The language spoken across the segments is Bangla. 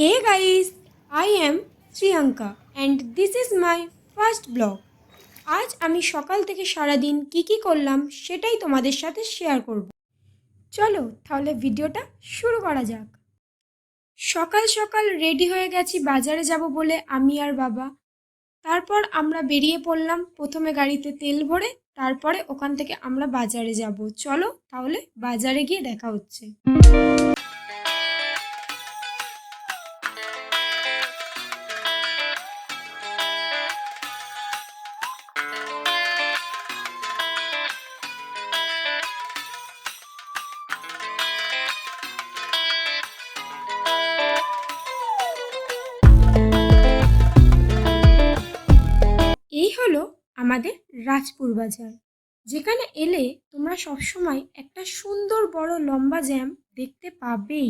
Hey guys, I am Priyanka and this is my first blog. আজ আমি সকাল থেকে সারাদিন কি করলাম সেটাই তোমাদের সাথে শেয়ার করব। চলো তাহলে ভিডিওটা শুরু করা যাক। সকাল সকাল রেডি হয়ে গেছি বাজারে যাব বলে আমি আর বাবা। তারপর আমরা বেরিয়ে পড়লাম, প্রথমে গাড়িতে তেল ভরে, তারপরে ওখান থেকে আমরা বাজারে যাব। চলো তাহলে বাজারে গিয়ে দেখা হচ্ছে। এই হলো আমাদের রাজপুর বাজার, যেখানে এলে তোমরা সবসময় একটা সুন্দর বড় লম্বা জ্যাম দেখতে পাবেই।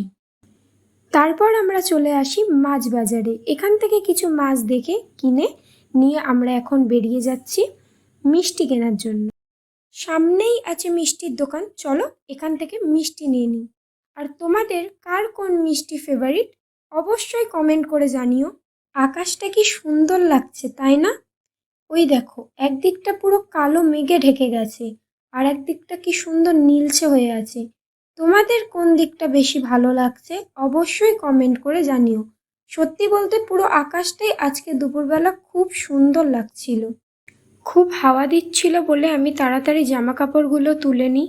তারপর আমরা চলে আসি মাছ বাজারে। এখান থেকে কিছু মাছ দেখে কিনে নিয়ে আমরা এখন বেরিয়ে যাচ্ছি মিষ্টি কেনার জন্য। সামনেই আছে মিষ্টির দোকান, চলো এখান থেকে মিষ্টি নিয়ে নিই। আর তোমাদের কার কোন মিষ্টি ফেভারিট অবশ্যই কমেন্ট করে জানিও। আকাশটা কি সুন্দর লাগছে তাই না? ওই দেখো, একদিকটা পুরো কালো মেঘে ঢেকে গেছে আর একদিকটা কি সুন্দর নীলচে হয়ে আছে। তোমাদের কোন দিকটা বেশি ভালো লাগছে অবশ্যই কমেন্ট করে জানিও। সত্যি বলতে পুরো আকাশটাই আজকে দুপুরবেলা খুব সুন্দর লাগছিল। খুব হাওয়া দিচ্ছিল বলে আমি তাড়াতাড়ি জামা কাপড়গুলো তুলে নিই।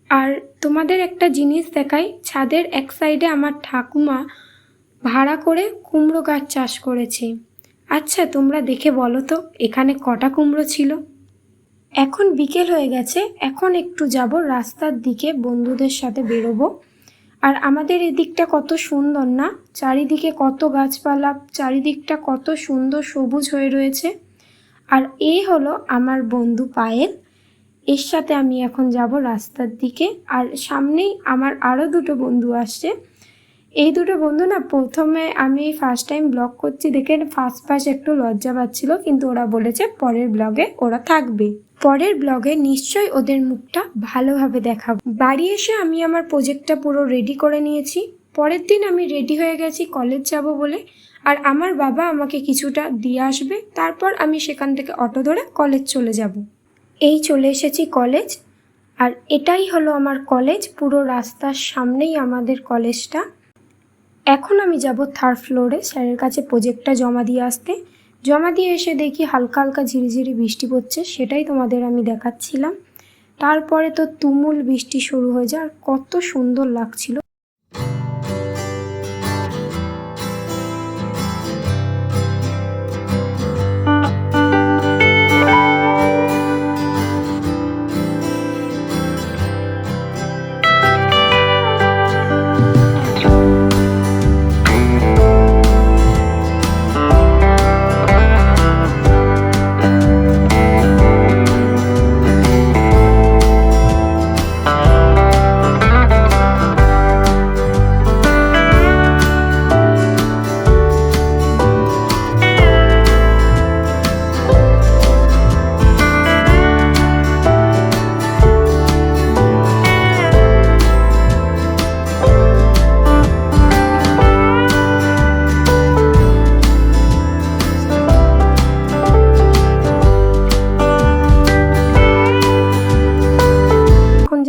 আর তোমাদের একটা জিনিস দেখাই, ছাদের এক সাইডে আমার ঠাকুমা ভাড়া করে কুমড়ো গাছ চাষ করেছে। আচ্ছা তোমরা দেখে বলো তো এখানে কটা কুমড়ো ছিল। এখন বিকেল হয়ে গেছে, এখন একটু যাব রাস্তার দিকে, বন্ধুদের সাথে বেরোবো। আর আমাদের এদিকটা কত সুন্দর না, চারিদিকে কত গাছপালা, চারিদিকটা কত সুন্দর সবুজ হয়ে রয়েছে। আর এই হলো আমার বন্ধু পায়েল, এর সাথে আমি এখন যাব রাস্তার দিকে। আর সামনেই আমার আরও দুটো বন্ধু আসছে। এই দুটো বন্ধু না, প্রথমে আমি ফার্স্ট টাইম ব্লগ করছি দেখে ফার্স্ট একটু লজ্জা পাচ্ছিল, কিন্তু ওরা বলেছে পরের ব্লগে ওরা থাকবে। পরের ব্লগে নিশ্চয়ই ওদের মুখটা ভালোভাবে দেখাবো। বাড়ি এসে আমি আমার প্রজেক্টটা পুরো রেডি করে নিয়েছি। পরের দিন আমি রেডি হয়ে গেছি কলেজ যাব বলে। আর আমার বাবা আমাকে কিছুটা দিয়ে আসবে, তারপর আমি সেখান থেকে অটো ধরে কলেজ চলে যাব। এই চলে এসেছি কলেজ, আর এটাই হলো আমার কলেজ। পুরো রাস্তার সামনেই আমাদের কলেজটা। এখন আমি যাব থার্ড ফ্লোরে স্যারের কাছে প্রজেক্টটা জমা দিয়ে আসতে। জমা দিয়ে এসে দেখি হালকা হালকা ঝিরিঝিরি বৃষ্টি পড়ছে, সেটাই তোমাদের আমি দেখাচ্ছিলাম। তারপরে তো তুমুল বৃষ্টি শুরু হয়ে যায়, আর কত সুন্দর লাগছিল।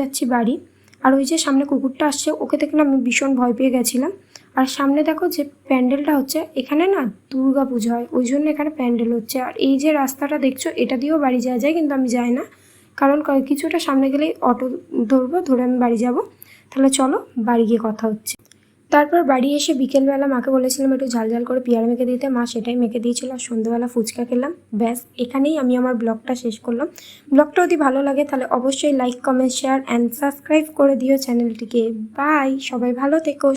যাচ্ছি বাড়ি। আর ওই যে সামনে কুকুরটা আসছে, ওকে দেখে না আমি ভীষণ ভয় পেয়ে গেছিলাম। আর সামনে দেখো যে প্যান্ডেলটা হচ্ছে, এখানে না দুর্গা পুজো হয়, ওই জন্য এখানে প্যান্ডেল হচ্ছে। আর এই যে রাস্তাটা দেখছো, এটা দিয়েও বাড়ি যাওয়া যায়, কিন্তু আমি যাই না, কারণ কিছুটা সামনে গেলেই অটো ধরবো, ধরে আমি বাড়ি যাব। তাহলে চলো বাড়ি গিয়ে কথা হচ্ছে। তারপর বাড়ি এসে বিকেলবেলা মাকে বলেছিলাম একটু ঝাল ঝাল করে পেয়ারা মেখে দিতে, মা সেটাই মেখে দিয়েছিল। আর সন্ধ্যেবেলা ফুচকা খেলাম। ব্যাস, এখানেই আমি আমার ব্লগটা শেষ করলাম। ব্লগটা যদি ভালো লাগে তাহলে অবশ্যই like, comment, share and subscribe করে দিও চ্যানেলটিকে। বাই, সবাই ভালো থেকো।